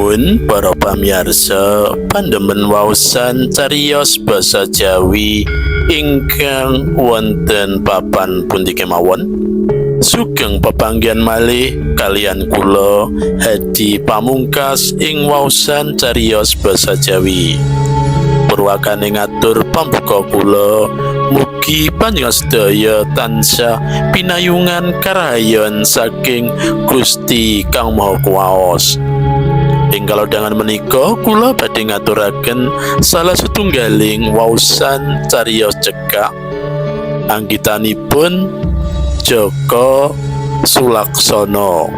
Nuwun para pamirsa pandemen waosan cariyos basa Jawi ingkang wonten papan pundi kemawon. Sugeng pepanggihan malih kalian kula Hadi Pamungkas ing waosan cariyos basa Jawi. Purwakane ngatur pambuka kula, mugi panjenengan sedaya tansah pinayungan karahayan saking Gusti Kang Maha Kuwaos. Ing kalodhangan menika kula badhe ngaturaken salah setunggaling waosan cariyos cekak anggitanipun Joko Sulaksana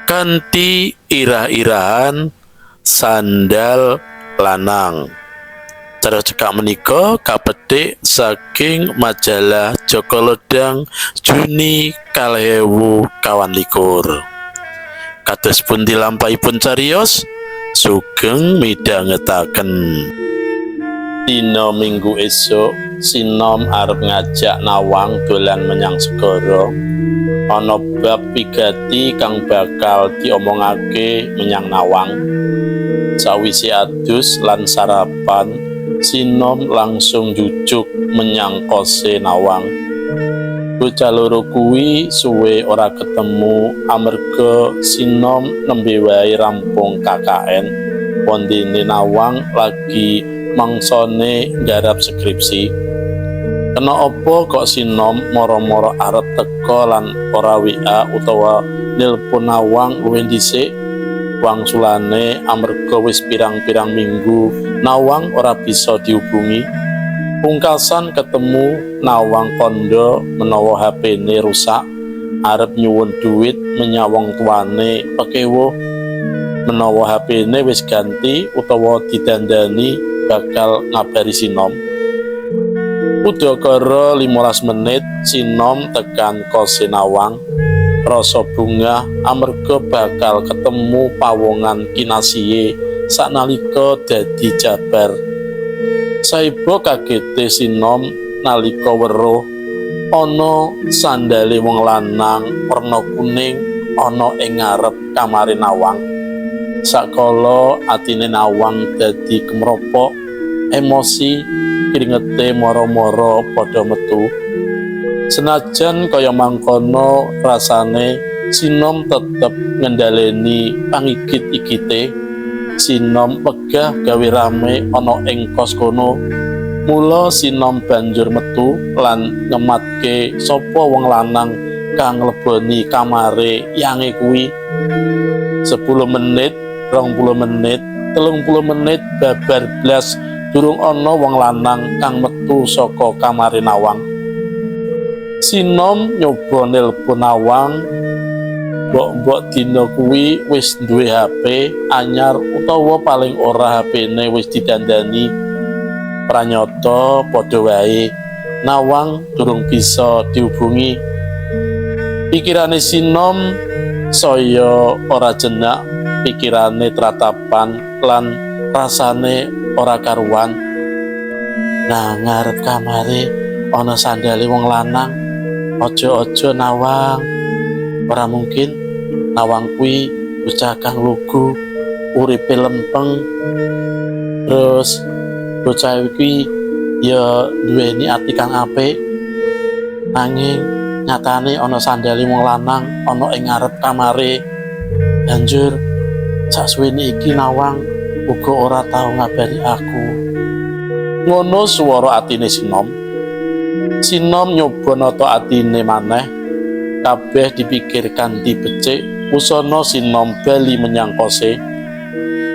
kanthi irah-irahan sandal lanang. Cariyos cekak menika kapetik saking majalah Joko Lodang Juni 2021. Kados pundi lampahipun cariyos, sugeng midhangetaken. Dina Minggu esuk Sinom arep ngajak Nawang dolan menyang segara. Ana bab pigati kang bakal diomongake menyang Nawang. Sawise adus lan sarapan, Sinom langsung jujuk menyang kose Nawang. Bocah loro kuwi suwe ora ketemu amarga Sinom nembe wae rampung KKN. Pondene Nawang lagi mangsane nggarap skripsi. Kena apa kok Sinom moro-moro arep teka lan ora WA utawa nelpon Nawang luwih dhisik? Wangsulane amarga wis pirang-pirang minggu Nawang ora bisa dihubungi. Pungkasan ketemu Nawang kondo menawa HP-ne rusak, arep nyuwun duit menyang wong tuane pekewo. Menawa HP-ne wis ganti utawa didandani bakal ngabari Sinom. Udakara 15 menit Sinom tekan kose Nawang. Rasa bungah amarga bakal ketemu pawongan kinasihe saknalika dadi jabar. Saibo kagete Sinom nalika weruh ana sandale wong lanang werna kuning ana ing ngarep kamare Nawang. Sakala atine Nawang dadi kemropok, emosi kringete moro-moro padha metu. Senajan kaya mangkono rasane Sinom tetep ngendhaleni pangigit-igite. Sinom wegah gawe rame ana ing kos kono. Mula Sinom banjur metu lan ngematke sapa wong lanang kang ngleboni kamare yange kuwi. 10 menit, 20 menit, 30 menit babar blas durung ana wong lanang kang metu saka kamare Nawang. Sinom nyoba nelpon Nawang. Mbok dina kuwi wis duwe HP anyar utawa paling ora HP-ne wis didandani. Pranyata padha wae Nawang durung bisa dihubungi. Pikirane Sinom saya ora jenak, pikirane tratapan lan rasane ora karuan. Nah, ngarep kamare ana sandale wong lanang. Aja-aja Nawang, ora mungkin. Nawang kuwi bocah kang lugu, uripe lempeng. Terus bocah iki ya duweni ati kang apik. Nanging nyatane ana sandale wong lanang ana ing ngarep kamare. Banjur saksuwene iki Nawang uga ora tau ngabari aku. Ngono swara atine Sinom. Sinom nyoba nata atine maneh. Kabeh dipikir kanthi becik. Usana Sinom bali menyang kose.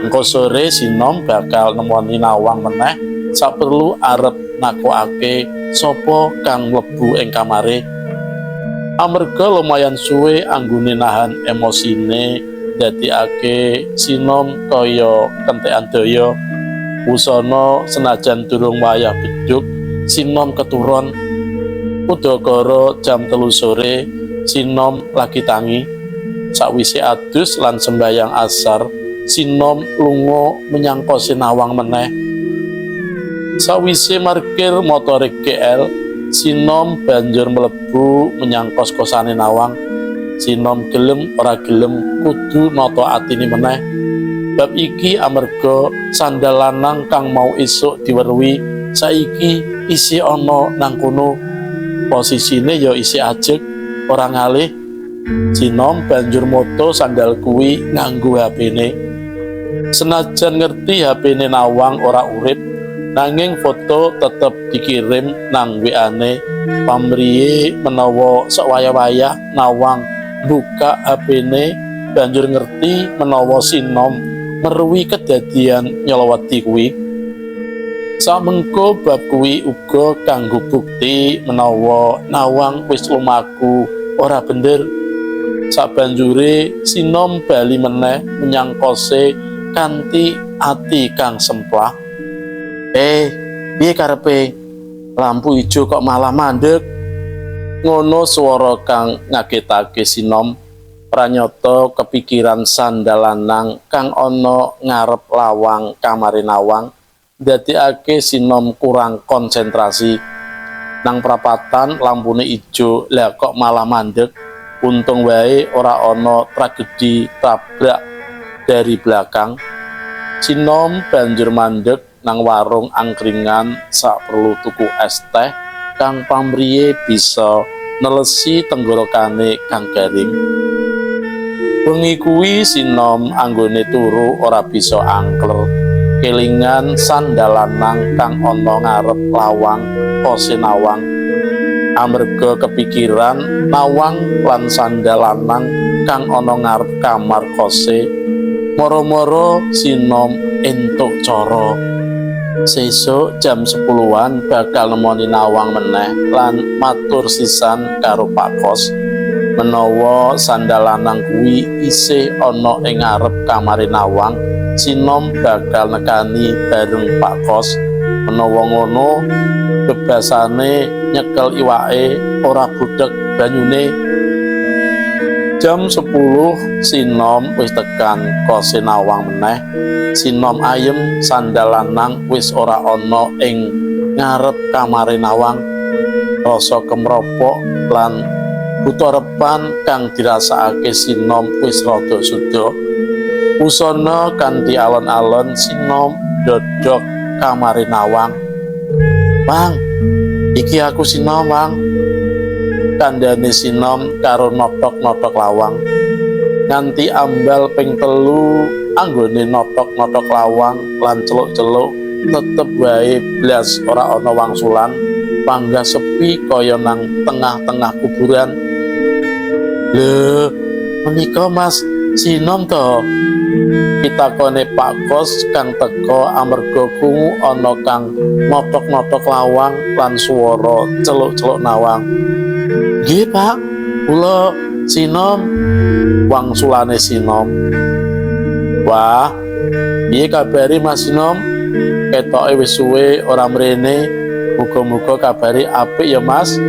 Engko sore Sinom bakal nemoni Nawang meneh, saperlu arep nakokake sapa kang mlebu ing kamare. Amarga lumayan suwe anggone nahan emosine, dadekake Sinom kaya kentekan daya. Usana senajan durung wayah bedhug, Sinom keturon. Udakara jam 3 sore, Sinom lagi tangi. Sakwise adus lan sembayang asar, Sinom lunga menyang kose Nawang meneh. Sawise markir motore GL, Sinom banjur mlebu menyang kos-kosane Nawang. Sinom gelem ora gelem kudu nata atine meneh. Bab iki amarga sandal lanang kang mau esuk diweruhi saiki isih ana nang kono. Posisine ya isih ajeg, ora ngalih. Sinom banjur moto sandal kuwi nganggo HP-ne. Senajan ngerti HP-ne Nawang ora urip, nanging foto tetep dikirim nang WA-ne. Pamriye menawa sewaya-waya Nawang buka HP-ne banjur ngerti menawa Sinom meruhi kedadian nyeleweti kuwi. Samengko bab kuwi uga kanggo bukti menawa Nawang wis lumaku ora bener. Sabanjure Sinom bali meneh menyang kose kanthi ati kang semplah. Piye karepe? Lampu ijo kok malah mandeg? Ngono swara kang ngagetake Sinom. Pranyata kepikiran sandal lanang kang ana ngarep lawang kamare Nawang ndadekake Sinom kurang konsentrasi. Nang prapatan lampune ijo, lah kok malah mandeg. Untung wae ora ana tragedi tabrak dari belakang. Sinom banjur mandeg nang warung angkringan sak perlu tuku es teh kang pamriye bisa nelesi tenggorokane kang garing. Bengi kuwi Sinom anggone turu ora bisa angkler, kelingan sandal lanang kang ana ngarep lawang kose Nawang. Amarga kepikiran Nawang lan sandal lanang kang ana ngarep kamar kose, moro-moro Sinom entuk cara. Sesuk jam 10-an bakal nemoni Nawang meneh lan matur sisan karo Pak Kos. Menawa sandal lanang kuwi isih ana ing ngarep kamare Nawang, Sinom bakal nekani bareng Pak Kos. Menawa ngono, bebasane nyekel iwake ora budheg banyune. Jam 10 Sinom wis tekan kose Nawang meneh. Sinom ayem sandal lanang wis ora ana ing ngarep kamare Nawang. Rasa kemropok lan buturepan kang dirasakake Sinom wis rada suda. Usana kanthi alon-alon Sinom dodok kamare Nawang. "Bang, iki aku Sinom, Bang." Kandhane Sinom karo notok-notok lawang. Nganti ambal ping 3 anggone notok-notok lawang lan celuk-celuk tetep wae blas ora ana wangsulan. Panggah sepi kaya nang tengah-tengah kuburan. "Lho, menika Mas Sinom to?" Pitakone Pak Kos kang teka amarga krungu ana kang notok-notok lawang lan swara celuk-celuk Nawang. "Nggih, Pak, kula Sinom," wangsulane Sinom. "Wah, piye kabare Mas Sinom? Ketoke wis suwe ora mrene. Muga-muga kabare apik ya, Mas."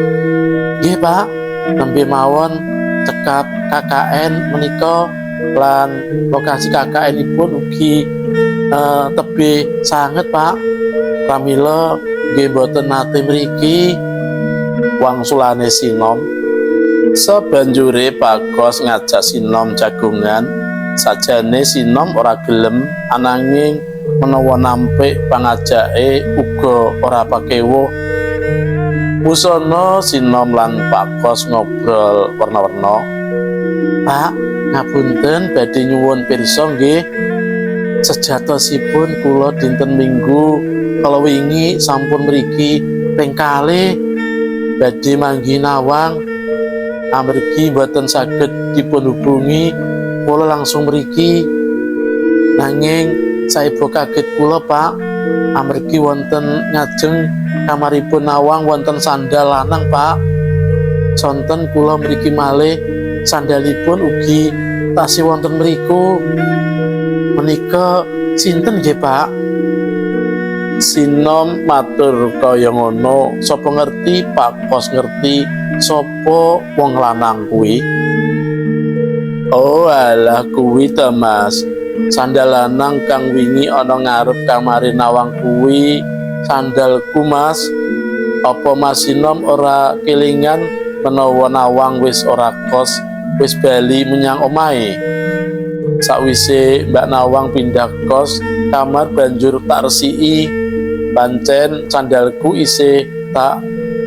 "Nggih, Pak, nembe mawon cekap KKN menika lan lokasi KKN-ipun ugi tebih sanget, Pak. Pramila nggih boten nate mriki," wangsulane Sinom. Sabanjure Pak Kos ngajak Sinom jagongan. Sajane Sinom ora gelem, ananging menawa nampik pangajake uga ora pakewuh. Usana Sinom lan Pak Kos ngobrol werna-werna. "Pak, ngapunten badhe nyuwun pirsa nggih. Sejatosipun kula dinten Minggu kala wingi sampun mriki ping kalih badhe manggi Nawang. Amargi boten saged dipunhubungi, kula langsung mriki. Nanging saebo kaget kula, Pak, amargi wonten ngajeng kamaripun Nawang wonten sandal lanang, Pak. Sonten kula mriki malih sandalipun ugi tasih wonten mriku. Menika sinten nggih, Pak?" Sinom matur kaya ngono, sapa ngerti Pak Kos ngerti sapa wong lanang kuwi. "Oh alah kuwi to Mas, sandal lanang kang wingi ana ngarep kamare Nawang kuwi sandalku Mas. Apa Mas Sinom ora kelingan menawa Nawang wis ora kos, wis bali menyang omahe?" Sakwise Mbak Nawang pindah kos, kamar banjur tak resiki. Pancen sandalku isih tak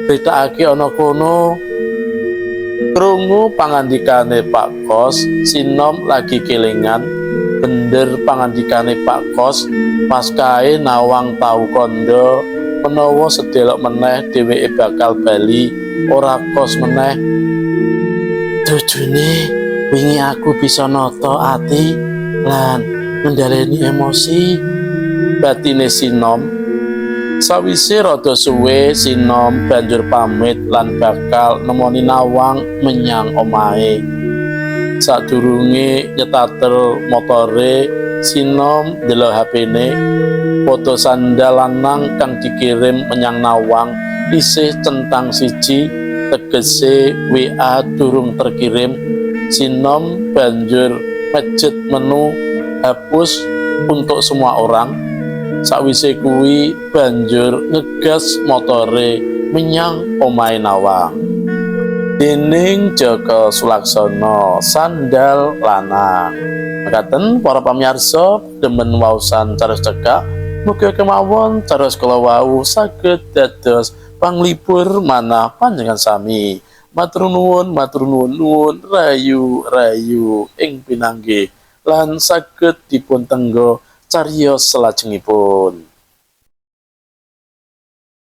critakake ana kono. Krungu pangandikane Pak Kos, Sinom lagi kelingan. Bener pangandikane Pak Kos, pas kae Nawang tau kandha menawa sedelok meneh dheweke bakal bali ora kos meneh. Tujune wingi aku bisa nata ati lan ngendhaleni emosi, batine Sinom. Sawise rada suwe, Sinom banjur pamit lan bakal nemoni Nawang menyang omahe. Sadurunge nyetater motore, Sinom ndelok HP-ne. Foto sandal lanang kang dikirim menyang Nawang isih centang siji, tegese WA durung terkirim. Sinom banjur mejet menu hapus untuk semua orang. Sakwise kuwi banjur ngegas motore menyang omahe Nawang. Dening Jaka Sulaksana sandal lanang. Mekaten para pamirsa demen waosan cariyos cekak, muga kemawon cariyos kala wau saged dados panglipur manah panjenengan sami. Matur nuwun rayu ing pinanggih lan saged dipun tenggo cariyos salajengipun.